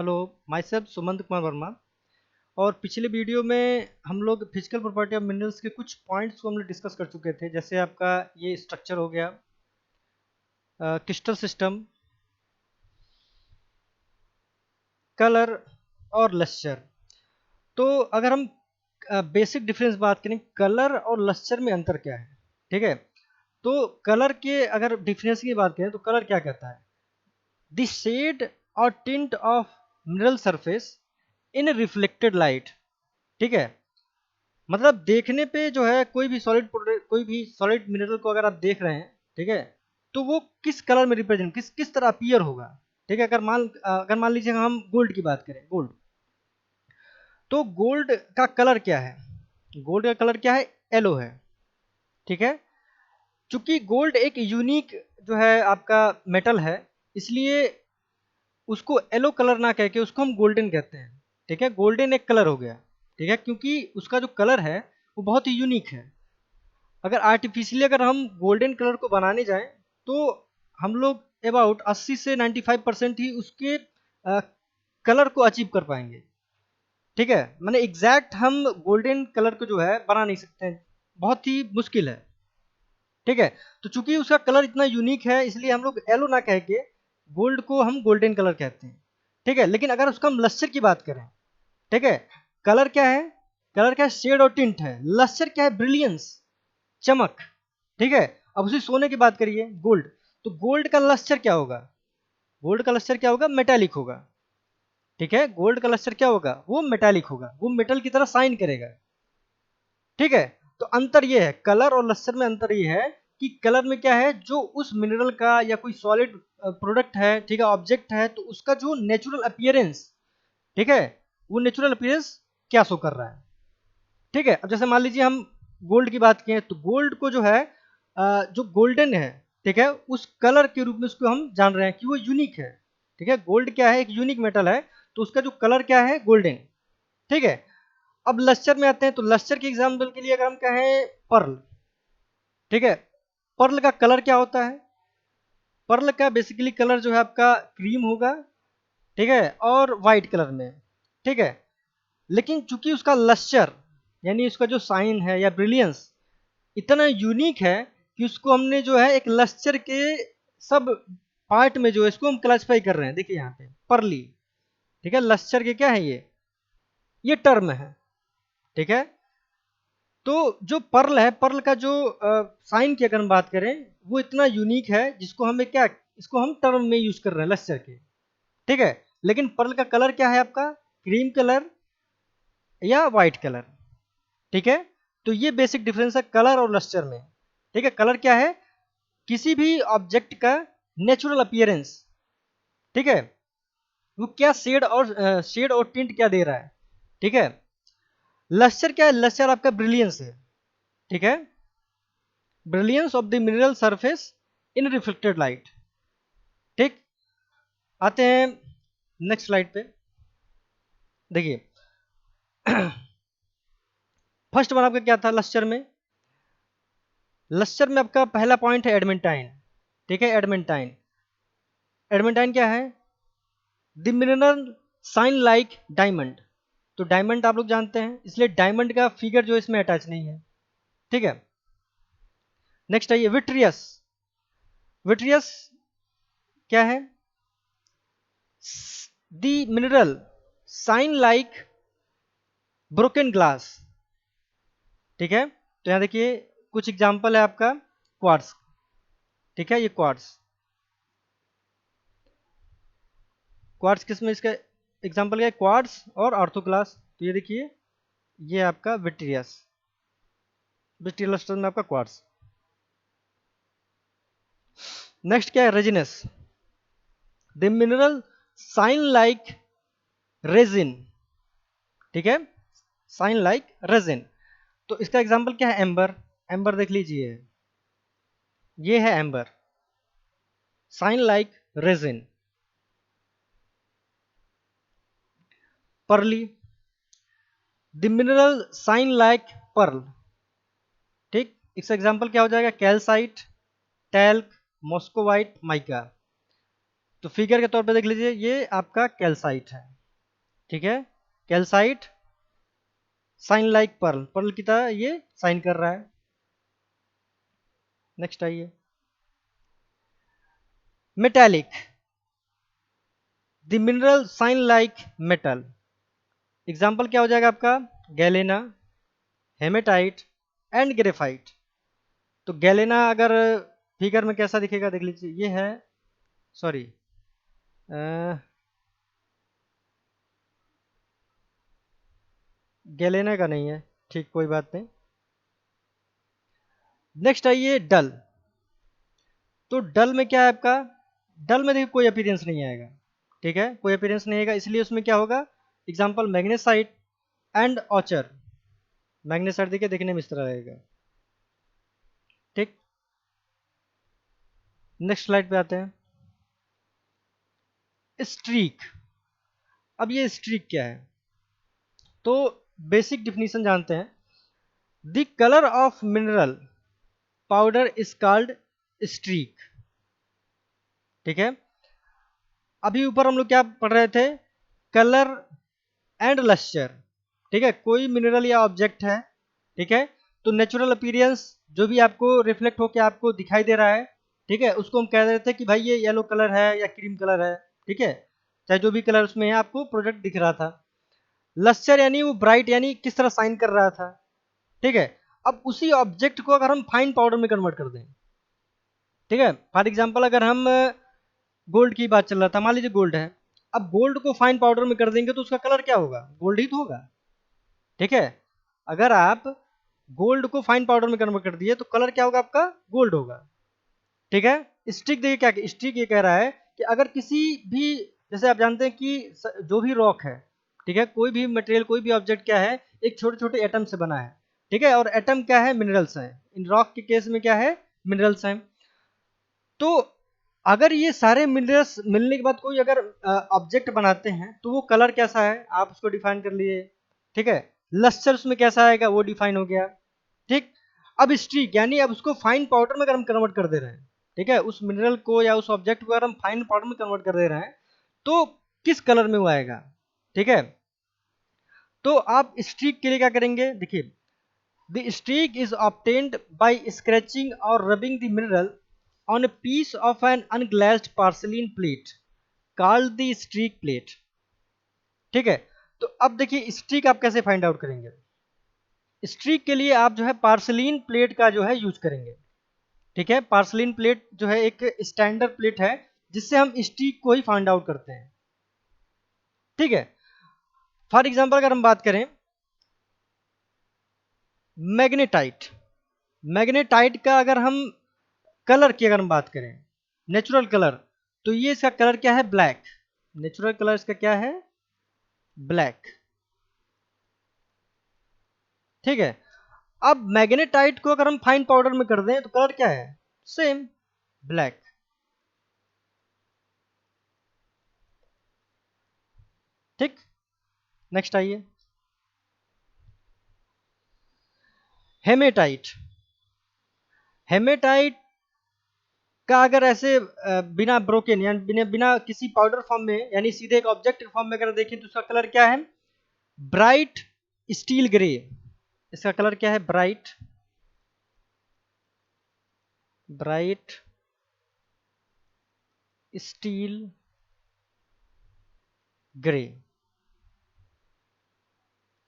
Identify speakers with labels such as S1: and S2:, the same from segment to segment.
S1: Hello, my self Sumant Kumar Verma. और पिछले video में हम लोग फिजिकल प्रॉपर्टी ऑफ मिनरल्स के कुछ पॉइंट्स को हम लोग डिस्कस कर चुके थे। जैसे आपका ये स्ट्रक्चर हो गया, क्रिस्टल सिस्टम, कलर और लस्चर। तो अगर हम बेसिक डिफरेंस बात करें, कलर और लस्चर में अंतर क्या है, ठीक है। तो कलर के अगर डिफरेंस की बात करें तो कलर क्या कहता है, द शेड और tint of mineral surface in reflected light, ठीक है। मतलब देखने पे जो है कोई भी सॉलिड मिनरल को अगर आप देख रहे हैं, ठीक है, तो वो किस कलर में रिप्रेजेंट किस किस तरह अपीयर होगा, ठीक है। अगर मान लीजिए हम गोल्ड की बात करें, गोल्ड, तो गोल्ड का कलर क्या है, गोल्ड का कलर क्या है, येलो है, ठीक है। चूंकि गोल्ड एक यूनिक जो है आपका मेटल है, इसलिए उसको येलो कलर ना कह के उसको हम गोल्डन कहते हैं, ठीक है। गोल्डन एक कलर हो गया, ठीक है, क्योंकि उसका जो कलर है वो बहुत ही यूनिक है। अगर आर्टिफिशियली अगर हम गोल्डन कलर को बनाने जाएं तो हम लोग अबाउट 80 से 95% ही उसके कलर को अचीव कर पाएंगे, ठीक है। माने एग्जैक्ट हम गोल्डन कलर को जो है बना नहीं सकते हैं, बहुत ही मुश्किल है, ठीक है। तो चूंकि उसका कलर इतना यूनिक है, इसलिए हम लोग येलो ना कह के गोल्ड को हम गोल्डन कलर कहते हैं, ठीक है। लेकिन अगर उसका हम लस्टर की बात करें, ठीक है, कलर क्या है, कलर क्या है, शेड और टिंट है। लस्टर क्या है, ब्रिलियंस, चमक, ठीक है। अब उसी सोने की बात करिए, गोल्ड, तो गोल्ड का लस्टर क्या होगा, गोल्ड का लस्टर क्या होगा, मेटालिक होगा, ठीक है। गोल्ड का लस्टर क्या होगा, वो मेटालिक होगा, वो मेटल की तरह साइन करेगा, ठीक है। तो अंतर ये है, कलर और लस्टर में अंतर ये है कि कलर में क्या है, जो उस मिनरल का या कोई सॉलिड प्रोडक्ट है, ठीक है, ऑब्जेक्ट है, तो उसका जो नेचुरल अपीयरेंस, ठीक है, वो नेचुरल अपीयरेंस क्या शो कर रहा है, ठीक है। अब जैसे मान लीजिए हम गोल्ड की बात करें, तो गोल्ड को जो है जो गोल्डन है, ठीक है, उस कलर के रूप में उसको हम जान रहे हैं कि वो यूनिक है, ठीक है। गोल्ड क्या है, एक यूनिक मेटल है, तो उसका जो कलर क्या है, गोल्डन, ठीक है। अब लस्टर में आते हैं, तो लस्टर के एग्जाम्पल के लिए अगर हम कहें पर्ल, ठीक है, पर्ल का कलर क्या होता है, पर्ल का बेसिकली कलर जो है आपका क्रीम होगा, ठीक है, और वाइट कलर में, ठीक है। लेकिन चूंकि उसका लस्टर यानी उसका जो साइन है या ब्रिलियंस इतना यूनिक है कि उसको हमने जो है एक लस्टर के सब पार्ट में जो है इसको हम क्लासिफाई कर रहे हैं। देखिए यहाँ पे परली, ठीक है, लस्टर के क्या है, ये टर्म है, ठीक है। तो जो पर्ल है, पर्ल का जो साइन की अगर हम बात करें, वो इतना यूनिक है जिसको हमें क्या, इसको हम टर्म में यूज कर रहे हैं लस्टर के, ठीक है। लेकिन पर्ल का कलर क्या है आपका, क्रीम कलर या व्हाइट कलर, ठीक है। तो ये बेसिक डिफरेंस है कलर और लस्टर में, ठीक है। कलर क्या है, किसी भी ऑब्जेक्ट का नेचुरल अपीयरेंस, ठीक है, वो क्या शेड और टिंट क्या दे रहा है, ठीक है। लस्टर क्या है, लस्टर आपका ब्रिलियंस है, ठीक है, brilliance of the mineral surface in reflected light, ठीक। आते हैं नेक्स्ट स्लाइड पे, देखिए फर्स्ट वन आपका क्या था लस्टर में, लस्टर में आपका पहला पॉइंट है एडमेंटाइन, ठीक है। एडमेंटाइन, एडमेंटाइन क्या है, the mineral shine like diamond. तो डायमंड आप लोग जानते हैं, इसलिए डायमंड का फिगर जो इसमें अटैच नहीं है, ठीक है। नेक्स्ट आइए विट्रियस, विट्रियस क्या है, the mineral shine like broken glass, ठीक है। तो यहां देखिए कुछ एग्जांपल है आपका, क्वार्ट्स, ठीक है, ये क्वार्ट्स, क्वार्ट्स किस में इसका एग्जांपल क्या है, क्वार्ट्स और ऑर्थोग्लास। तो ये देखिए, ये आपका विट्रियस, विट्रियस में आपका क्वार्ट्स। नेक्स्ट क्या है, resinous, the mineral shine like resin, ठीक है, साइन लाइक रेजिन। तो इसका एग्जांपल क्या है, एम्बर, एम्बर देख लीजिए, ये है amber, shine like resin. Pearly, the mineral shine like pearl, ठीक। इसका एग्जांपल क्या हो जाएगा, कैल्साइट, टैल्क, मॉस्कोवाइट, माइका। तो फिगर के तौर पे देख लीजिए, ये आपका कैल्साइट है, ठीक है। Calcite shine like pearl, pearl की तरह ये साइन कर रहा है। नेक्स्ट आइए, metallic, the mineral shine like metal. Example क्या हो जाएगा आपका, गैलेना, हेमेटाइट एंड ग्रेफाइट। तो गैलेना अगर फिगर में कैसा दिखेगा देख लीजिए, ये है, सॉरी, गैलेना का नहीं है, ठीक, कोई बात नहीं। नेक्स्ट आइए, डल। तो डल में क्या है आपका, डल में देखिए कोई अपीयरेंस नहीं आएगा, ठीक है, कोई अपीयरेंस नहीं आएगा, इसलिए उसमें क्या होगा, एग्जाम्पल मैग्नेसाइट एंड ऑचर। मैग्नेसाइट देखिए देखने में इस तरह रहेगा, ठीक। नेक्स्ट स्लाइड पे आते हैं, स्ट्रीक। अब ये स्ट्रीक क्या है, तो बेसिक डिफिनीशन जानते हैं, the colour of mineral powder is called streak, ठीक है। अभी ऊपर हम लोग क्या पढ़ रहे थे, कलर एंड लस्चर, ठीक है। कोई मिनरल या ऑब्जेक्ट है, ठीक है, तो नेचुरल अपीयरेंस जो भी आपको रिफ्लेक्ट होकर आपको दिखाई दे रहा है, ठीक है, उसको हम कह रहे थे कि भाई ये येलो कलर है या क्रीम कलर है, ठीक है, चाहे जो भी कलर उसमें है आपको प्रोडक्ट दिख रहा था। लस्चर यानी वो ब्राइट, यानी किस तरह साइन कर रहा था, ठीक है। अब उसी ऑब्जेक्ट को अगर हम फाइन पाउडर में कन्वर्ट कर दें, ठीक है, फॉर एग्जाम्पल अगर हम गोल्ड की बात चल रहा था, मान लीजिए गोल्ड है, अब गोल्ड को फाइन पाउडर में कर देंगे तो उसका कलर क्या होगा, गोल्ड ही तो होगा, ठीक है। अगर आप गोल्ड को फाइन पाउडर में कन्वर्ट कर दिए तो कलर क्या होगा आपका, गोल्ड होगा, ठीक है। स्टिक देखिए क्या, स्टिक ये कह रहा है कि अगर किसी भी, जैसे आप जानते हैं कि जो भी रॉक है, ठीक है, कोई भी मटेरियल, कोई भी ऑब्जेक्ट क्या है, एक छोटे छोटे एटम से बना है, ठीक है, और एटम क्या है, मिनरल्स हैं, इन रॉक के केस में क्या है, मिनरल्स हैं। तो अगर ये सारे मिनरल्स मिलने के बाद कोई अगर ऑब्जेक्ट बनाते हैं तो वो कलर कैसा है आप उसको डिफाइन कर लिए, ठीक है। लस्टर उसमें कैसा आएगा वो डिफाइन हो गया, ठीक। अब स्ट्रीक यानी अब उसको फाइन पाउडर में अगर हम कन्वर्ट कर दे रहे हैं, ठीक है, उस मिनरल को या उस ऑब्जेक्ट को अगर हम फाइन पाउडर में कन्वर्ट कर दे रहे हैं तो किस कलर में वो आएगा, ठीक है। तो आप स्ट्रीक के लिए क्या करेंगे, देखिए, the streak is obtained by scratching और rubbing the mineral on a piece of an unglazed porcelain plate called the streak plate, ठीक है। तो अब देखिए स्ट्रीक आप कैसे फाइंड आउट करेंगे, स्ट्रीक के लिए आप जो है पार्सलीन प्लेट का जो है यूज करेंगे, ठीक है। पार्सलीन प्लेट जो है एक स्टैंडर्ड प्लेट है जिससे हम स्ट्रीक को ही फाइंड आउट करते हैं, ठीक है। फॉर एग्जांपल अगर हम बात करें मैग्नेटाइट, मैग्नेटाइट का अगर हम कलर की अगर हम बात करें, नेचुरल कलर, तो ये इसका कलर क्या है, ब्लैक, नेचुरल कलर इसका क्या है, ब्लैक, ठीक है। अब मैग्नेटाइट को अगर हम फाइन पाउडर में कर दें तो कलर क्या है, सेम, ब्लैक, ठीक। नेक्स्ट आइए, हेमेटाइट। हेमेटाइट का अगर ऐसे बिना ब्रोकन यानी बिना बिना किसी पाउडर फॉर्म में यानी सीधे एक ऑब्जेक्ट फॉर्म में अगर देखें तो उसका कलर क्या है, ब्राइट स्टील ग्रे, इसका कलर क्या है, ब्राइट, ब्राइट स्टील ग्रे,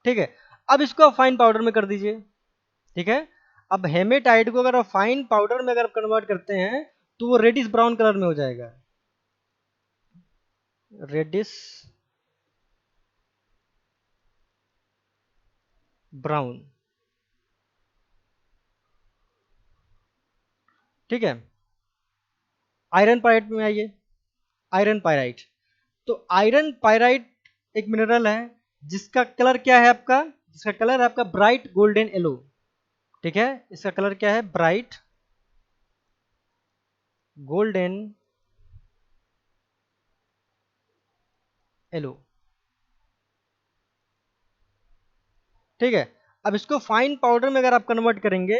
S1: ठीक है। अब इसको आप फाइन पाउडर में कर दीजिए, ठीक है। अब हेमेटाइट को अगर आप फाइन पाउडर में अगर कन्वर्ट करते हैं तो वो रेडिश ब्राउन कलर में हो जाएगा, रेडिश ब्राउन, ठीक है। आयरन पाइराइट में आइए, आयरन पाइराइट। तो आयरन पाइराइट एक मिनरल है जिसका कलर क्या है आपका, जिसका कलर है आपका ब्राइट गोल्डन येलो, ठीक है, इसका कलर क्या है, ब्राइट गोल्डन येलो, ठीक है। अब इसको फाइन पाउडर में अगर आप कन्वर्ट करेंगे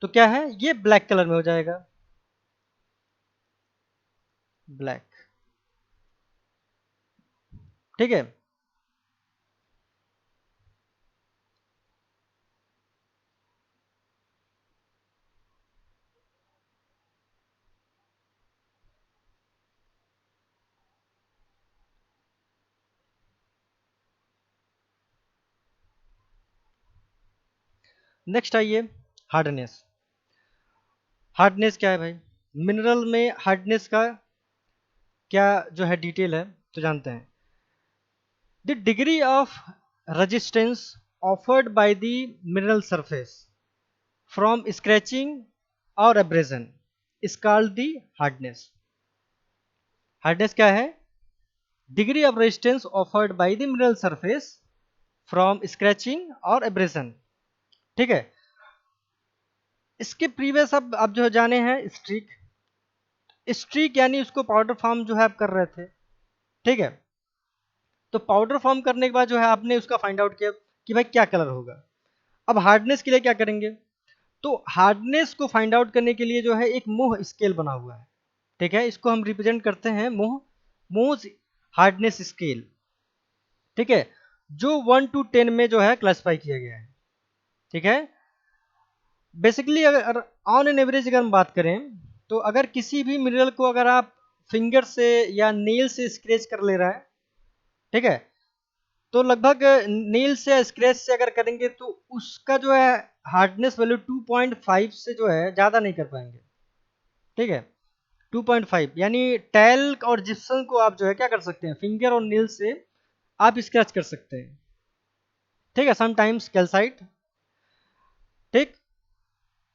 S1: तो क्या है, ये ब्लैक कलर में हो जाएगा, ब्लैक, ठीक है। नेक्स्ट आइए, हार्डनेस। हार्डनेस क्या है भाई? मिनरल में हार्डनेस का क्या जो है डिटेल है तो जानते हैं। The degree of resistance offered by the mineral surface from scratching और abrasion is called the hardness. Hardness क्या है? Degree of resistance offered by the mineral surface from scratching और एब्रेजन। ठीक है। इसके प्रीवियस अब आप जो है जाने हैं स्ट्रीक। स्ट्रीक यानी उसको पाउडर फॉर्म जो है आप कर रहे थे। ठीक है। तो पाउडर फॉर्म करने के बाद जो है आपने उसका फाइंड आउट किया कि भाई क्या कलर होगा। अब हार्डनेस के लिए क्या करेंगे? तो हार्डनेस को फाइंड आउट करने के लिए जो है एक मोह स्केल बना हुआ है। ठीक है, इसको हम रिप्रेजेंट करते हैं मोह हार्डनेस स्केल। ठीक है, जो 1 to 10 में जो है क्लासिफाई किया गया है। ठीक है। बेसिकली अगर ऑन एन एवरेज अगर हम बात करें, तो अगर किसी भी मिनरल को अगर आप फिंगर से या नेल से स्क्रैच कर ले रहा है, ठीक है, तो लगभग नेल से स्क्रैच से अगर करेंगे तो उसका जो है हार्डनेस वैल्यू 2.5 से जो है ज़्यादा नहीं कर पाएंगे। ठीक है, 2.5 यानी टैल्क और जिप्सम को आप जो है क्या कर सकते हैं, फिंगर और नील से आप स्क्रैच कर सकते हैं। ठीक है, समटाइम्स कैल्साइट। ठीक।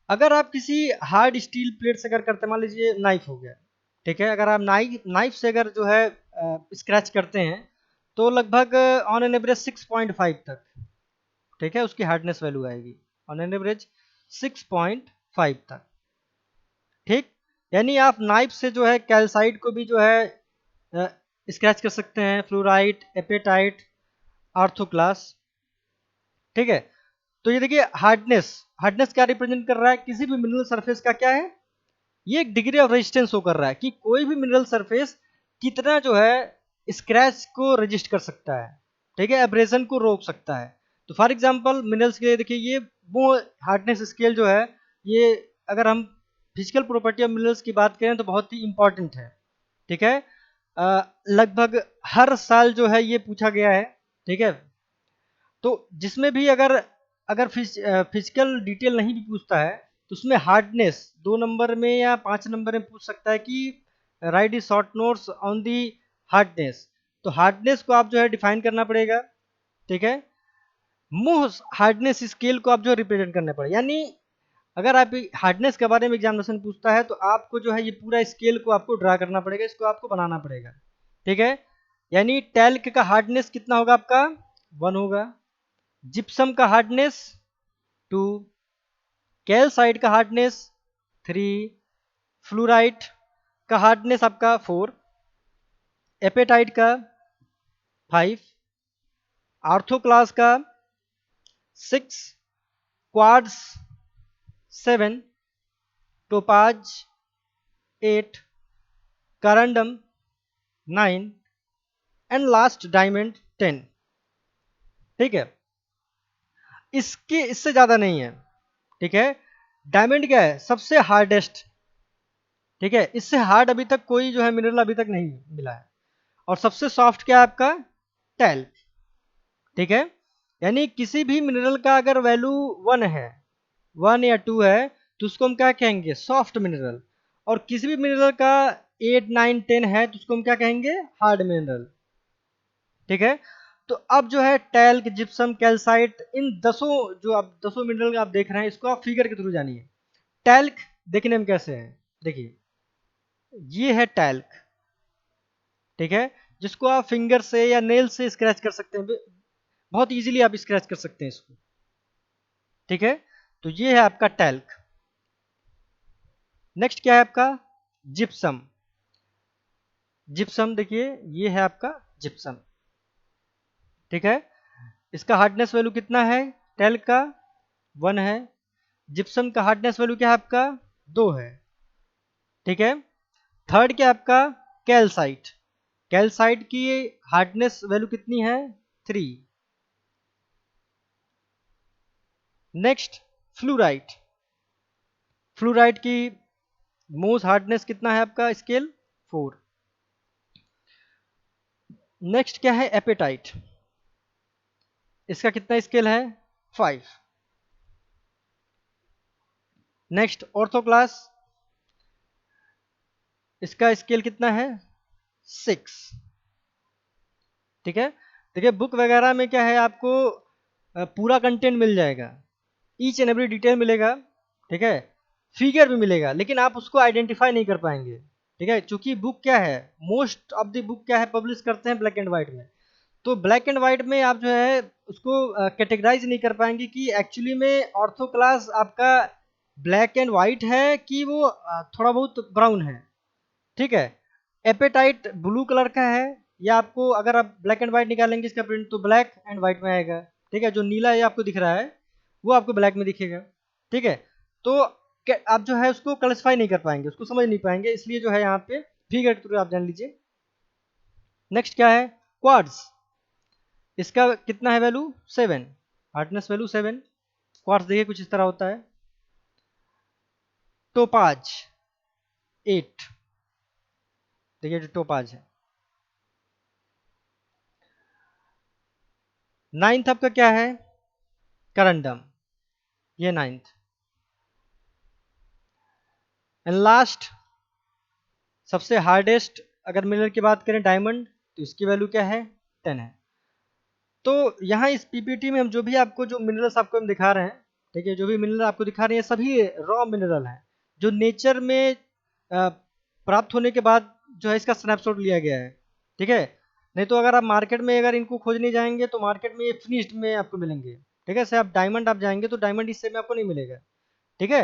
S1: अगर आप किसी हार्ड स्टील प्लेट से अगर करते, मान लीजिए नाइफ हो गया। ठीक है, अगर आप नाइफ से अगर जो है स्क्रैच करते हैं तो लगभग ऑन एन एवरेज 6.5 तक, ठीक है, उसकी हार्डनेस वैल्यू आएगी ऑन एन एवरेज 6.5 तक। ठीक। यानी आप नाइफ से जो है कैल्साइट को भी जो है स्क्रैच कर सकते हैं, फ्लोराइट, एपेटाइट, आर्थोक्लास। ठीक है। तो ये देखिए हार्डनेस, हार्डनेस क्या रिप्रेजेंट कर रहा है? किसी भी मिनरल सरफेस का क्या है, ये एक डिग्री ऑफ रेजिस्टेंस शो कर रहा है कि कोई भी मिनरल सरफेस कितना जो है स्क्रैच को रजिस्ट कर सकता है। ठीक है, एब्रेजन को रोक सकता है। तो फॉर एग्जांपल मिनरल्स के लिए देखिए ये वो हार्डनेस स्केल जो है, ये अगर हम फिजिकल प्रॉपर्टी ऑफ मिनरल्स की बात करें तो बहुत ही इंपॉर्टेंट है। ठीक है। लगभग हर साल जो है ये पूछा गया है। ठीक है। तो जिसमें भी अगर अगर फिजिकल डिटेल नहीं भी पूछता है तो उसमें हार्डनेस 2 नंबर में या 5 नंबर में पूछ सकता है कि right the short notes on the hardness. तो हार्डनेस को आप जो है डिफाइन करना पड़ेगा। ठीक है। मुंह हार्डनेस स्केल को आप जो रिप्रेजेंट करना पड़ेगा, यानी अगर आप हार्डनेस के बारे में एग्जामिनेशन पूछता है तो आपको जो है ये पूरा स्केल को आपको ड्रा करना पड़ेगा, इसको आपको बनाना पड़ेगा। ठीक है। यानी टैल्क का हार्डनेस कितना होगा आपका? 1 होगा। जिप्सम का हार्डनेस 2, कैल्साइट का हार्डनेस 3, फ्लोराइट का हार्डनेस आपका 4, एपेटाइट का 5, आर्थोक्लास का 6, quartz 7, topaz 8, करंडम 9 and last diamond 10। ठीक है, इसके इससे ज्यादा नहीं है। ठीक है। डायमंड क्या है? सबसे हार्डेस्ट। ठीक है, इससे हार्ड अभी तक कोई जो है मिनरल अभी तक नहीं मिला है। और सबसे सॉफ्ट क्या है आपका? टैल्क। ठीक है। यानी किसी भी मिनरल का अगर वैल्यू 1 है, 1 या 2 है, तो उसको हम क्या कहेंगे? Soft mineral. और किसी भी मिनरल का 8, 9, 10 है तो उसको हम क्या कहेंगे? Hard mineral. ठीक है। तो अब जो है टैल्क, जिप्सम, कैल्साइट, इन 10 जो आप 10 मिनरल आप देख रहे हैं, इसको आप फिगर के थ्रू जानिए। टैल्क देखने में कैसे है? देखिए ये है टैल्क। ठीक है, जिसको आप फिंगर से या नेल से स्क्रैच कर सकते हैं, बहुत इजीली आप स्क्रैच कर सकते हैं इसको। ठीक है। तो ये है आपका टैल्क। नेक्स्ट क्या है आपका? जिप्सम। जिप्सम देखिए ये है आपका जिप्सम। ठीक है। इसका हार्डनेस वैल्यू कितना है? टैल्क का 1 है। जिप्सम का हार्डनेस वैल्यू क्या है आपका? 2 है। ठीक है। थर्ड क्या है आपका? कैल्साइट। कैल्साइट की हार्डनेस वैल्यू कितनी है 3। नेक्स्ट फ्लोराइड, फ्लोराइड की मोस्ट हार्डनेस कितना है आपका स्केल 4। नेक्स्ट क्या है एपेटाइट, इसका कितना स्केल है 5। नेक्स्ट ऑर्थोक्लास, इसका स्केल कितना है 6। ठीक है, देखिए बुक वगैरह में क्या है आपको पूरा कंटेंट मिल जाएगा, ईच एंड एवरी डिटेल मिलेगा, ठीक है, फिगर भी मिलेगा, लेकिन आप उसको आइडेंटिफाई नहीं कर पाएंगे। ठीक है, क्योंकि बुक क्या है, मोस्ट ऑफ द बुक क्या है पब्लिश करते हैं ब्लैक एंड व्हाइट में, तो ब्लैक एंड व्हाइट में आप जो है उसको कैटेगराइज नहीं कर पाएंगे कि एक्चुअली में ऑर्थो क्लास आपका ब्लैक एंड व्हाइट है कि वो थोड़ा बहुत ब्राउन है। ठीक है, एपेटाइट ब्लू कलर का है, या आपको अगर आप ब्लैक एंड व्हाइट निकालेंगे इसका प्रिंट तो ब्लैक एंड व्हाइट में आएगा। ठीक है, जो नीला ये आपको दिख रहा है वो आपको ब्लैक में दिखेगा। ठीक है, तो आप जो है उसको क्लासिफाई नहीं कर पाएंगे, उसको समझ नहीं पाएंगे, इसलिए जो है यहाँ पे फिगर के थ्रू आप जान लीजिए। नेक्स्ट क्या है क्वार्ट्ज, इसका कितना है वैल्यू 7, हार्डनेस वैल्यू 7। क्वार्ट्ज देखिए कुछ इस तरह होता है। टोपाज 8, देखिए जो टोपाज है। नाइन्थ आपका क्या है करंडम, ये नाइन्थ। एंड लास्ट सबसे हार्डेस्ट अगर मिनरल की बात करें डायमंड, तो इसकी वैल्यू क्या है 10 है। तो यहाँ इस पीपीटी में हम जो भी आपको जो मिनरल्स आपको हम दिखा रहे हैं, ठीक है, जो भी मिनरल आपको दिखा रहे हैं सभी रॉ मिनरल हैं जो नेचर में प्राप्त होने के बाद जो है इसका स्नैपशॉट लिया गया है। ठीक है, नहीं तो अगर आप मार्केट में अगर इनको खोजने जाएंगे तो मार्केट में ये फिनिश्ड में आपको मिलेंगे। ठीक है, से आप डायमंड आप जाएंगे तो डायमंड इस में आपको नहीं मिलेगा। ठीक है,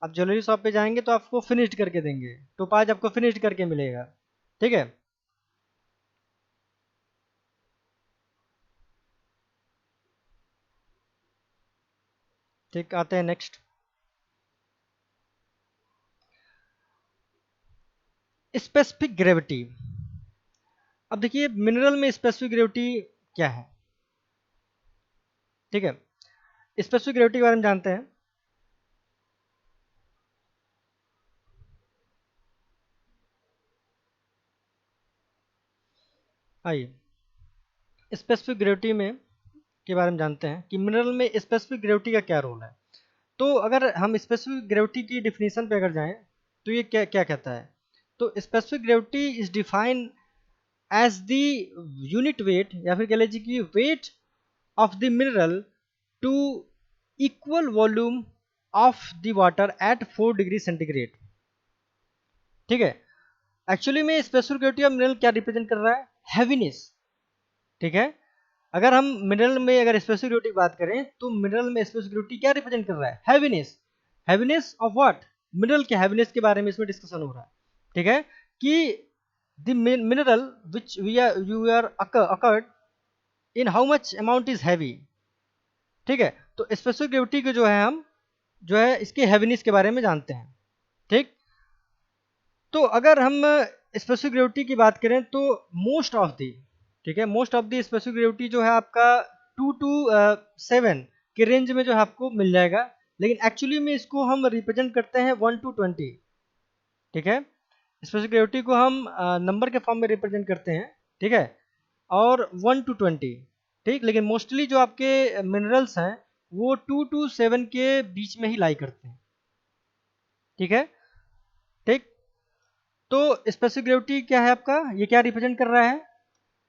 S1: आप ज्वेलरी शॉप पे जाएंगे तो आपको फिनिश्ड करके देंगे, टोपाज आपको फिनिश्ड करके मिलेगा। ठीक है, ठीक, आते हैं नेक्स्ट स्पेसिफिक ग्रेविटी। अब देखिए मिनरल में स्पेसिफिक ग्रेविटी क्या है। ठीक है, स्पेसिफिक ग्रेविटी के बारे में जानते हैं। आइए स्पेसिफिक ग्रेविटी में के बारे में जानते हैं कि मिनरल में स्पेसिफिक ग्रेविटी का क्या रोल है। तो अगर हम स्पेसिफिक ग्रेविटी की डिफिनीशन पे अगर जाएं तो ये क्या क्या कहता है, तो specific gravity is defined as the unit weight, या फिर कह लीजिए कि weight of the mineral to equal volume of the water at 4 degree centigrade. ठीक है, एक्चुअली में स्पेसिफिक ग्रेविटी ऑफ मिनरल क्या रिप्रेजेंट कर रहा है, हैवीनेस। ठीक है, अगर हम मिनरल में अगर स्पेसिफिक ग्रेविटी की बात करें तो मिनरल में स्पेसिफिक ग्रेविटी क्या रिप्रेजेंट कर रहा है, heaviness. Heaviness of what, mineral के हैवीनेस के बारे में इसमें डिस्कशन हो रहा है। ठीक है, कि the mineral which we are you are occurred in how much amount is heavy. ठीक है, तो स्पेसिफिक ग्रेविटी को जो है हम जो है इसके हैवीनेस के बारे में जानते हैं। ठीक, तो अगर हम स्पेसिफिक ग्रेविटी की बात करें तो मोस्ट ऑफ दी, ठीक है, most of the specific gravity जो है आपका 2 to 7 के रेंज में जो है आपको मिल जाएगा, लेकिन एक्चुअली में इसको हम रिप्रेजेंट करते हैं 1 to 20। ठीक है, स्पेसिफिक ग्रेविटी को हम नंबर के फॉर्म में रिप्रेजेंट करते हैं। ठीक है, और 1 to 20। ठीक, लेकिन मोस्टली जो आपके मिनरल्स हैं वो 2 to 7 के बीच में ही लाई करते हैं। ठीक है, ठीक, तो स्पेसिफिक ग्रेविटी क्या है आपका, ये क्या रिप्रेजेंट कर रहा है,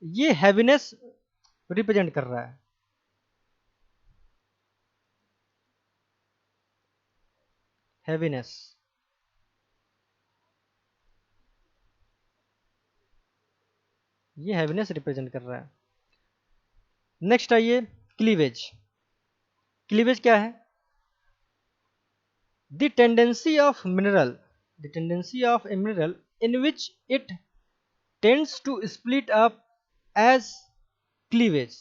S1: ये हैवीनेस रिप्रेजेंट कर रहा है। हैवीनेस, ये हैवीनेस रिप्रेजेंट कर रहा है। नेक्स्ट आइए क्लीवेज। क्लीवेज क्या है, the tendency of mineral, the tendency of a mineral in which it tends to split up as cleavage.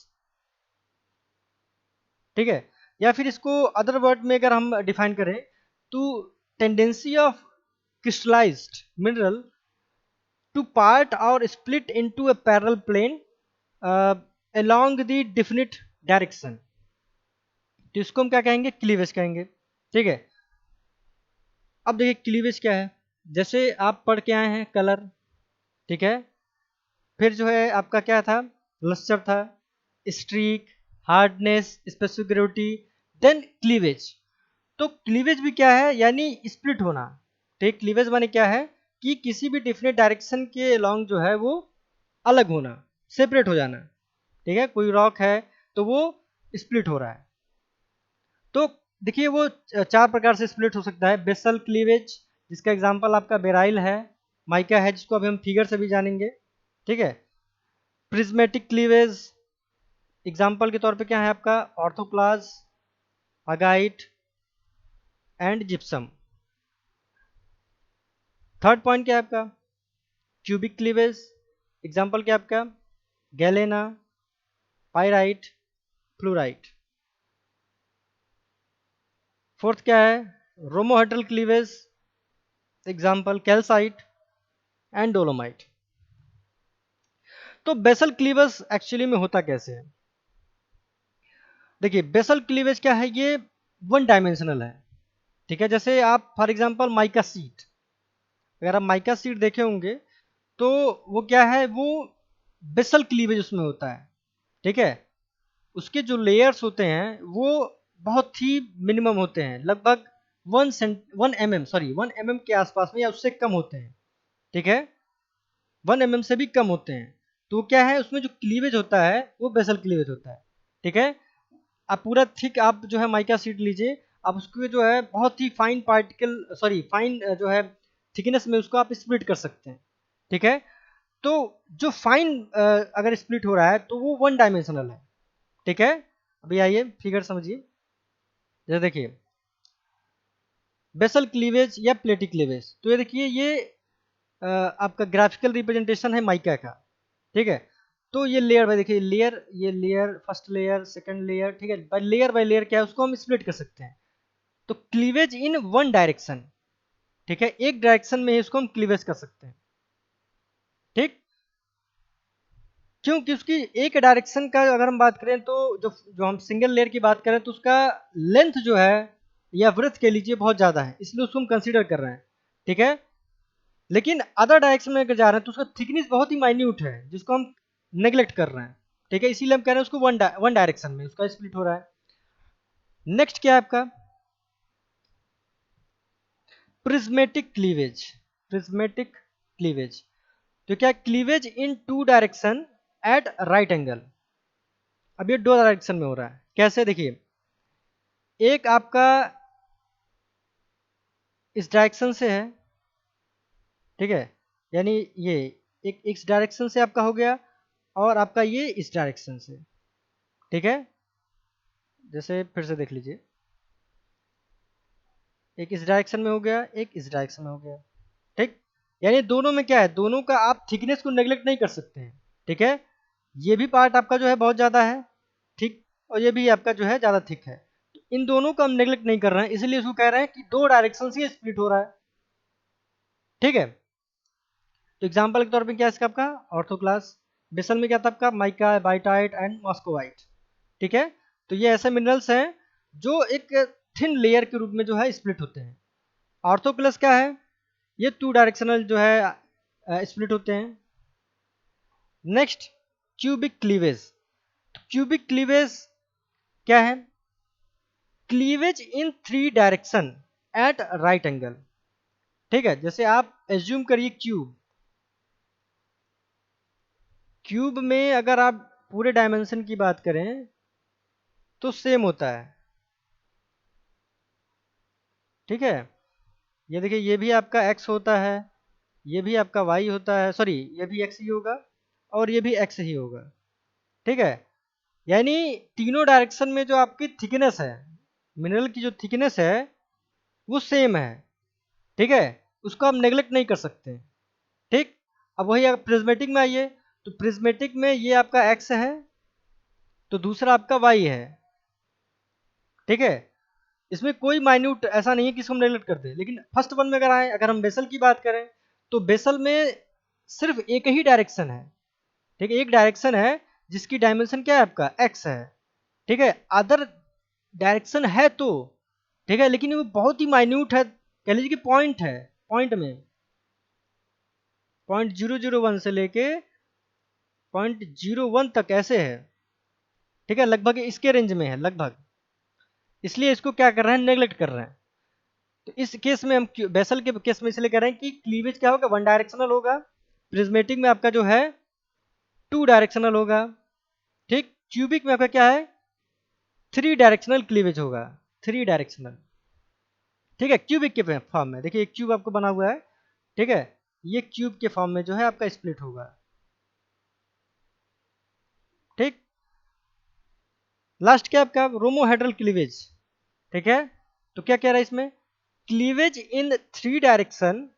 S1: ठीक है, या फिर इसको अदर वर्ड में अगर हम डिफाइन करें तो tendency of crystallized mineral to part और split into a parallel plane along the definite direction, तो इसको हम क्या कहेंगे, क्लीवेज कहेंगे। ठीक है, अब देखिए क्लीवेज क्या है। जैसे आप पढ़ के आए हैं कलर, ठीक है, फिर जो है आपका क्या था, लस्टर था, streak, hardness, specific gravity, then cleavage. तो क्लीवेज भी क्या है, यानी स्प्लिट होना। ठीक, क्लीवेज माने क्या है कि किसी भी डिफरेंट डायरेक्शन के अलोंग जो है वो अलग होना, सेपरेट हो जाना। ठीक है, कोई रॉक है तो वो स्प्लिट हो रहा है। तो देखिए वो चार प्रकार से स्प्लिट हो सकता है। बेसल क्लीवेज, जिसका एग्जांपल आपका बेराइल है, माइका है, जिसको अभी हम फिगर से भी जानेंगे। ठीक है, प्रिज्मेटिक क्लीवेज एग्जांपल के तौर पे क्या है आपका, ऑर्थोक्लास, अगाइट एंड जिप्सम। थर्ड पॉइंट क्या है आपका, क्यूबिक क्लीवेज, एग्जांपल क्या है आपका, गैलेना, पाइराइट, फ्लोराइट। फोर्थ क्या है, rhombohedral cleavage, example calcite and dolomite. तो बेसल क्लीवेज एक्चुअली में होता कैसे है, देखिए बेसल क्लीवेज क्या है, ये वन डायमेंशनल है। ठीक है, जैसे आप फॉर एग्जांपल माइका सीट, अगर आप माइका सीट देखे होंगे तो वो क्या है, वो बेसल क्लीवेज उसमें होता है। ठीक है, उसके जो लेयर्स होते हैं वो बहुत ही मिनिमम होते हैं, लगभग 1 mm, सॉरी 1 mm के आसपास में या उससे कम होते हैं। ठीक है, 1 mm से भी कम होते हैं। तो क्या है, उसमें जो क्लीवेज होता है वो बेसल क्लीवेज होता है। ठीक है, आप पूरा थिक आप जो है माइका शीट लीजिए, आप उसको जो है बहुत ही फाइन पार्टिकल, सॉरी फाइन जो है थिकनेस में उसको आप स्प्लिट कर सकते हैं। ठीक है, तो जो फाइन अगर स्प्लिट हो रहा है तो वो वन डायमेंशनल है। ठीक है, अभी आइए फिगर समझिए। जैसे देखिए बेसल क्लीवेज या प्लेटी क्लीवेज, तो ये देखिए ये आपका ग्राफिकल रिप्रेजेंटेशन है माइका का। ठीक है, तो ये लेयर बाय, देखिए लेयर, ये layer, first layer, second layer. ठीक है, बाय लेयर क्या है, उसको हम स्प्लिट कर सकते हैं। तो क्लीवेज इन वन डायरेक्शन, ठीक है, एक डायरेक्शन में ही इसको हम क्लीवेज कर सकते हैं। ठीक, क्योंकि उसकी एक डायरेक्शन का अगर हम बात करें तो जो जो हम सिंगल लेयर की बात करें तो उसका लेंथ जो है या ब्रेथ के लीजिए बहुत ज़्यादा है, इसलिए उसको हम कंसीडर कर रहे हैं। ठीक है, लेकिन अदर डायरेक्शन में अगर जा रहे हैं तो उसका थिकनेस बहुत ही माइन्यूट है, जिसको हम नेग्लेक्ट कर रहे हैं। ठीक है, इसीलिए हम कह रहे हैं उसको वन डायरेक्शन में उसका स्प्लिट हो रहा है। नेक्स्ट क्या है आपका, प्रिज्मेटिक क्लीवेज। प्रिज्मेटिक क्लीवेज, तो क्या, cleavage in two direction at right angle. अब ये दो डायरेक्शन में हो रहा है, कैसे देखिए, एक आपका इस डायरेक्शन से है। ठीक है, यानी ये एक इस डायरेक्शन से आपका हो गया, और आपका ये इस डायरेक्शन से। ठीक है, जैसे फिर से देख लीजिए, एक इस डायरेक्शन में हो गया, एक इस डायरेक्शन में हो गया। ठीक, यानी दोनों में क्या है, दोनों का आप थिकनेस को नेग्लेक्ट नहीं कर सकते हैं। ठीक है, ये भी पार्ट आपका जो है बहुत ज़्यादा है, ठीक, और ये भी आपका जो है ज़्यादा थिक है। तो इन दोनों को हम नेग्लेक्ट नहीं कर रहे हैं, इसलिए इसको कह रहे हैं कि दो डायरेक्शन से स्प्लिट हो रहा है। ठीक है, तो एग्जाम्पल के तौर पे क्या है इसका आपका, ऑर्थोक्लास। बेसल में क्या था आपका, माइका, बाइटाइट एंड मॉस्कोवाइट। ठीक है, तो ये ऐसे मिनरल्स हैं जो एक थिन लेयर के रूप में जो है स्प्लिट होते हैं। ऑर्थोक्लास क्या है, ये टू डायरेक्शनल जो है स्प्लिट होते हैं। Next, cubic cleavage. Cubic cleavage क्या है, cleavage in three direction at right angle. ठीक है, जैसे आप एज्यूम करिए क्यूब, क्यूब में अगर आप पूरे डायमेंशन की बात करें तो सेम होता है। ठीक है, ये देखिए ये भी आपका x होता है, ये भी आपका y होता है, सॉरी ये भी x ही होगा, और ये भी x ही होगा। ठीक है, यानी तीनों डायरेक्शन में जो आपकी थिकनेस है, मिनरल की जो थिकनेस है वो सेम है। ठीक है, उसको आप नेग्लेक्ट नहीं कर सकते। ठीक, अब वही आप प्रिज्मेटिक में आइए, तो प्रिज्मेटिक में ये आपका x है, तो दूसरा आपका y है। ठीक है, इसमें कोई माइन्यूट ऐसा नहीं है कि इसको हम नेग्लेक्ट कर दें। लेकिन फर्स्ट वन में अगर आए, अगर हम बेसल की बात करें तो बेसल में सिर्फ एक ही डायरेक्शन है, ठीक है, एक डायरेक्शन है जिसकी डायमेंशन क्या है आपका x है, ठीक है, अदर डायरेक्शन है तो, ठीक है, लेकिन वो बहुत ही माइन्यूट है, कह लीजिए कि पॉइंट है, पॉइंट में 0.001 से लेके 0.01 तक ऐसे है, ठीक है, लगभग इसके रेंज में है लगभग, इसलिए इसको क्या कर रहे हैं, नेग्लेक्ट कर रहे हैं। तो इस केस में हम बेसल के केस में इसलिए कह रहे हैं कि क्लीवेज क्या होगा, वन डायरेक्शनल होगा, प्रिज्मेटिक में आपका जो है टू डायरेक्शनल होगा, ठीक, क्यूबिक में आपका क्या है, थ्री डायरेक्शनल क्लीवेज होगा, थ्री डायरेक्शनल, ठीक है, क्यूबिक के फॉर्म में देखिए एक क्यूब आपको बना हुआ है, ठीक है, ये क्यूब के फॉर्म में जो है आपका स्प्लिट होगा, ठीक। लास्ट क्या आपका रोमोहेड्रल क्लीवेज, ठीक है, तो क्या कह रहा है इसमें, cleavage in three direction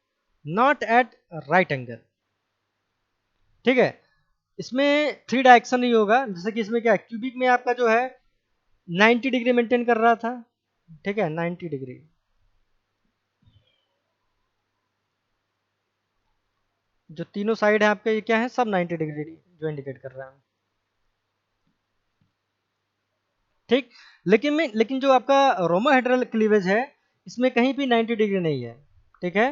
S1: not at right angle, ठीक है, इसमें थ्री डायरेक्शन नहीं होगा, जैसे कि इसमें क्या है, क्यूबिक में आपका जो है 90 डिग्री मेंटेन कर रहा था, ठीक है, 90 डिग्री, जो तीनों साइड है आपके ये क्या है, सब 90 डिग्री जो इंडिकेट कर रहा है, ठीक। लेकिन जो आपका रोमोहेड्रल क्लीवेज है इसमें कहीं भी 90 डिग्री नहीं है, ठीक है,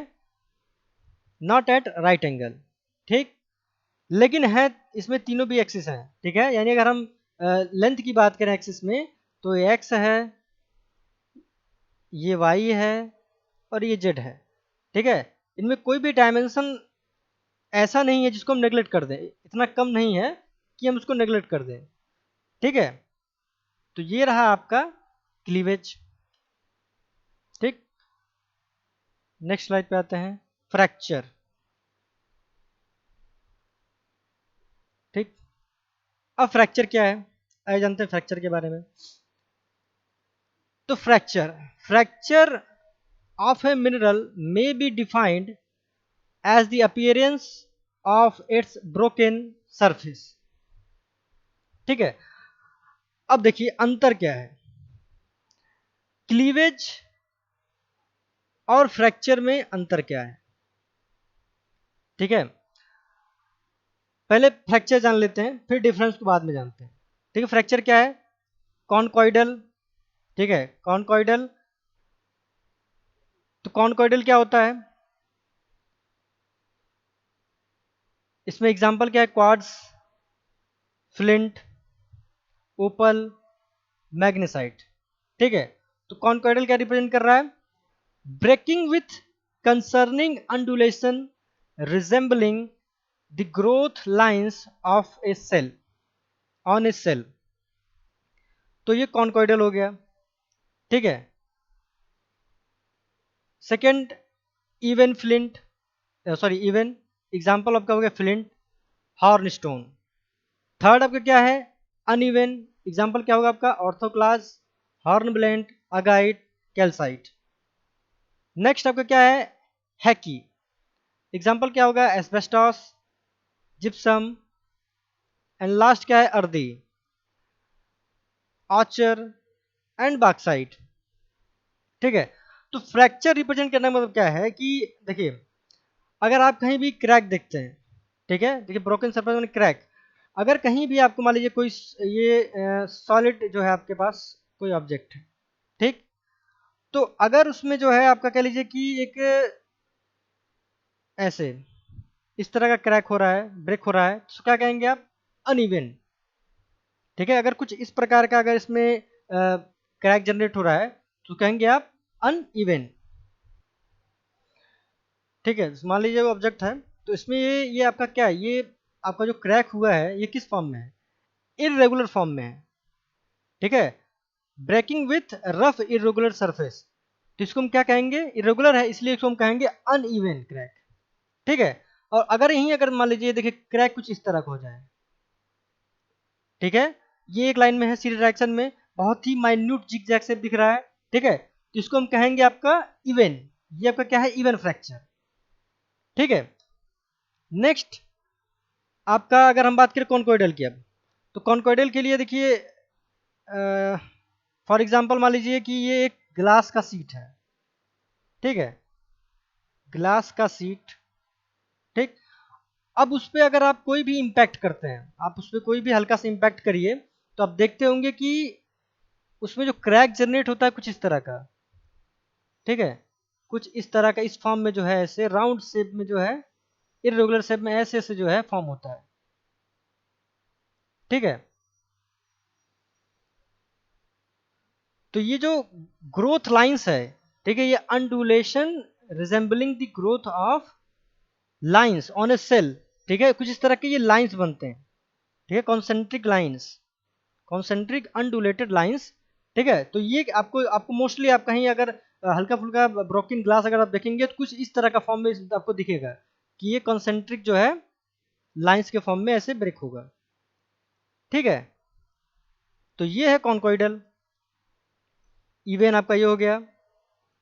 S1: नॉट एट राइट एंगल, ठीक, लेकिन है इसमें तीनों भी एक्सिस हैं, ठीक है, यानी अगर हम लेंथ की बात करें एक्सिस में तो ये एक्स है, ये वाई है और ये जेड है, ठीक है, इनमें कोई भी डायमेंशन ऐसा नहीं है जिसको हम नेग्लेक्ट कर दें, इतना कम नहीं है कि हम उसको नेग्लेक्ट कर दें, ठीक है, तो ये रहा आपका क्लीवेज, ठीक। नेक्स्ट स्लाइड पे आते हैं, फ्रैक्चर, ठीक। अब फ्रैक्चर क्या है, आइए जानते हैं फ्रैक्चर के बारे में। तो fracture of a mineral may be defined as the appearance of its broken surface, ठीक है। अब देखिए अंतर क्या है, क्लीवेज और फ्रैक्चर में अंतर क्या है, ठीक है, पहले फ्रैक्चर जान लेते हैं फिर डिफरेंस को बाद में जानते हैं, ठीक है। फ्रैक्चर क्या है, कॉनकॉइडल, ठीक है, कॉनकॉइडल, तो कॉनकॉइडल क्या होता है, इसमें एग्जांपल क्या है, क्वार्ट्ज, फ्लिंट, ओपल, मैग्नेसाइट, ठीक है, तो कॉनकॉइडल क्या रिप्रेजेंट कर रहा है, breaking with concerning undulation resembling the growth lines of a shell on a shell, तो ये कॉनकॉइडल हो गया, ठीक है। Second, even flint, sorry even, example आपका हो गया फ्लिंट, हॉर्न स्टोन। थर्ड आपका क्या है, अनइवन, एग्जाम्पल क्या होगा आपका, ऑर्थोक्लास, हॉर्न ब्लेंट, अगाइट, कैल्साइट। नेक्स्ट आपका क्या है, हैकी, एग्जाम्पल क्या होगा, एस्बेस्टॉस, जिप्सम, एंड लास्ट क्या है, अर्दी, आर्चर एंड बॉक्साइट, ठीक है। तो फ्रैक्चर रिप्रेजेंट करने का मतलब क्या है कि देखिए अगर आप कहीं भी क्रैक देखते हैं, ठीक है, देखिए ब्रोकन सरफेस में क्रैक, अगर कहीं भी आपको मान लीजिए कोई ये सॉलिड जो है आपके पास कोई ऑब्जेक्ट है, ठीक, तो अगर उसमें जो है आपका कह लीजिए कि एक ऐसे इस तरह का क्रैक हो रहा है, ब्रेक हो रहा है, तो क्या कहेंगे आप, अनइवन, ठीक है, अगर कुछ इस प्रकार का अगर इसमें क्रैक जनरेट हो रहा है तो कहेंगे आप अनइवन, ठीक है। मान लीजिए वो ऑब्जेक्ट है, तो इसमें ये आपका क्या है, ये आपका जो क्रैक हुआ है ये किस फॉर्म में है, इरेगुलर फॉर्म में है, ठीक है, breaking with rough irregular surface, तो इसको हम क्या कहेंगे, इरेगुलर है इसलिए इसको हम कहेंगे अनइवन क्रैक, ठीक है। और अगर यहीं अगर मान लीजिए देखिए क्रैक कुछ इस तरह का हो जाए, ठीक है, ये एक लाइन में है सीधे डायरेक्शन में, बहुत ही माइन्यूट जिगजैग से दिख रहा है, ठीक है, तो इसको हम कहेंगे आपका इवन, ये आपका क्या है, इवन फ्रैक्चर, ठीक है। नेक्स्ट आपका अगर हम बात करें कॉन्कोइडल की, अब तो कॉन्कोइडल के लिए देखिए फॉर एग्जांपल मान लीजिए कि ये एक ग्लास का सीट है, ठीक है, ग्लास का सीट, ठीक, अब उस पर अगर आप कोई भी इम्पैक्ट करते हैं, आप उस पर कोई भी हल्का सा इम्पैक्ट करिए, तो आप देखते होंगे कि उसमें जो क्रैक जनरेट होता है कुछ इस तरह का, ठीक है, कुछ इस तरह का, इस फॉर्म में जो है ऐसे राउंड शेप में जो है, इरेगुलर शेप में ऐसे ऐसे जो है फॉर्म होता है, ठीक है। तो ये जो ग्रोथ लाइंस है, ठीक है, ये undulation resembling the growth of lines on a shell, ठीक है, कुछ इस तरह के ये लाइंस बनते हैं, ठीक है, कॉन्सेंट्रिक लाइंस, कॉन्सेंट्रिक अनडुलेटेड लाइंस, ठीक है। तो ये आपको आपको मोस्टली आप कहीं अगर हल्का फुल्का ब्रोकन ग्लास अगर आप देखेंगे तो कुछ इस तरह का फॉर्म में आपको दिखेगा कि ये कॉन्सेंट्रिक जो है लाइंस के फॉर्म में ऐसे ब्रेक होगा, ठीक है। तो ये है कॉन्कोइडल। इवन आपका ये हो गया।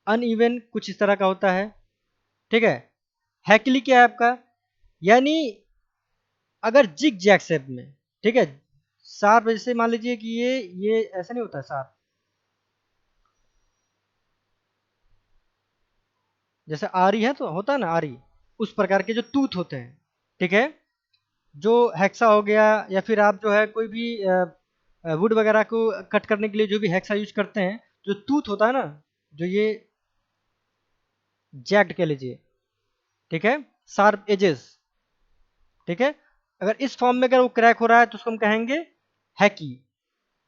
S1: अनइवन कुछ इस तरह का होता है, ठीक है। हैकली क्या है आपका, यानी अगर जिग जैक शेप में, ठीक है, शार्प जैसे मान लीजिए कि ये ऐसा नहीं होता है शार्प, जैसे आरी है तो होता है ना आरी, उस प्रकार के जो टूथ होते हैं, ठीक है। जो हेक्सा हो गया, या फिर आप जो है कोई भी वुड वगैरह को कट करने के लिए जो भी हेक्सा यूज करते हैं, जो टूथ होता है ना, जो ये जैक्ड कह लीजिए, ठीक है, शार्प एजेस, ठीक है, अगर इस फॉर्म में अगर वो क्रैक हो रहा है तो उसको हम कहेंगे हैकी,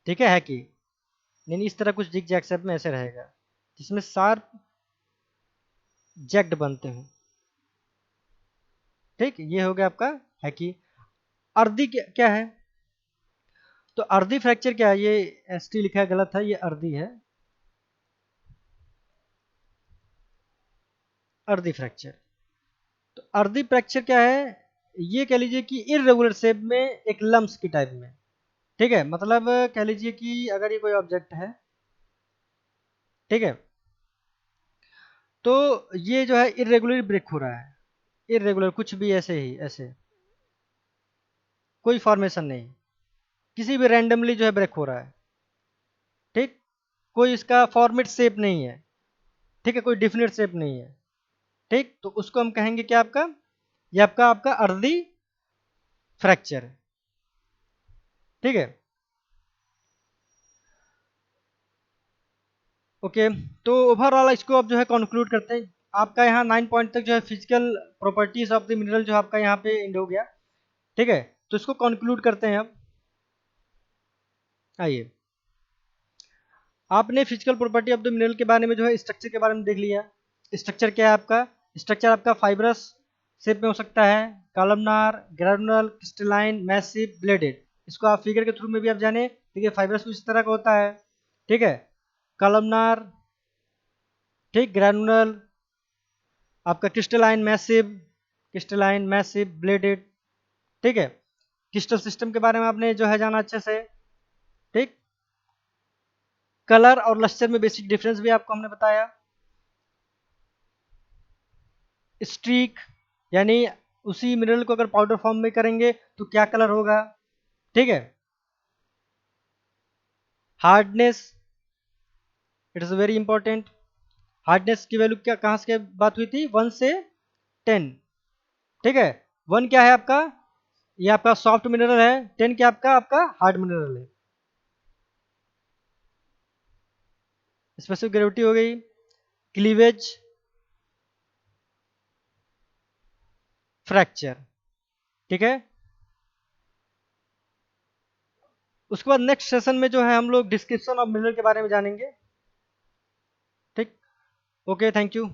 S1: ठीक है, हैकी। यानी इस तरह कुछ जिग जैग शेप में ऐसे रहेगा जिसमें शार्प जैक्ड बनते हैं, ठीक, ये हो गया आपका हैकी। अर्दी क्या है, तो अर्दी फ्रैक्चर क्या है, ये एस टी लिखा है गलत है, ये अर्दी है, अर्दी फ्रैक्चर। तो अर्दी फ्रैक्चर क्या है, ये कह लीजिए कि इरेगुलर शेप में एक लम्स की टाइप में, ठीक है, मतलब कह लीजिए कि अगर ये कोई ऑब्जेक्ट है, ठीक है, तो ये जो है इरेगुलर ब्रेक हो रहा है, इरेगुलर कुछ भी ऐसे ही ऐसे, कोई फॉर्मेशन नहीं, किसी भी रैंडमली जो है ब्रेक हो रहा है, ठीक, कोई इसका फॉर्मेट शेप नहीं है, ठीक है, कोई डिफिनिट शेप नहीं है, ठीक, तो उसको हम कहेंगे क्या आपका, ये आपका आपका अर्ली फ्रैक्चर, ठीक है। ओके, तो ओवरऑल इसको अब जो है कंक्लूड करते हैं। आपका यहाँ 9 पॉइंट तक जो है physical properties of the mineral जो आपका यहाँ पे एंड हो गया, ठीक है। तो इसको कंक्लूड करते हैं अब। आइए, आपने physical property of the mineral के बारे में जो है स्ट्रक्चर के बारे में देख लिया। स्ट्रक्चर क्या है आपका, स्ट्रक्चर आपका फाइब्रस शेप में हो सकता है, columnar, granular, crystalline, massive, blooded. इसको आप फिगर के थ्रू में भी आप जाने, ठीक है, फाइब्रस कुछ इस तरह का होता है, ठीक है, कॉलमनार, ठीक, ग्रेनुलर, आपका क्रिस्टलाइन मैसिव ब्लेडेड, ठीक है। क्रिस्टल सिस्टम के बारे में आपने जो है जाना अच्छे से, ठीक। कलर और लस्टर में बेसिक डिफरेंस भी आपको हमने बताया। स्ट्रीक, यानी उसी मिनरल को अगर पाउडर फॉर्म में करेंगे तो क्या कलर होगा, ठीक है। Hardness, it is very important. Hardness की वैल्यू क्या, कहां से बात हुई थी, 1 से 10, ठीक है। 1 क्या है आपका, ये आपका सॉफ्ट मिनरल है, 10 क्या आपका आपका हार्ड मिनरल है। स्पेसिफिक ग्रेविटी हो गई, क्लीवेज, फ्रैक्चर, ठीक है। उसके बाद नेक्स्ट सेशन में जो है हम लोग डिस्क्रिप्शन ऑफ मिनरल के बारे में जानेंगे, ठीक। Okay, thank you.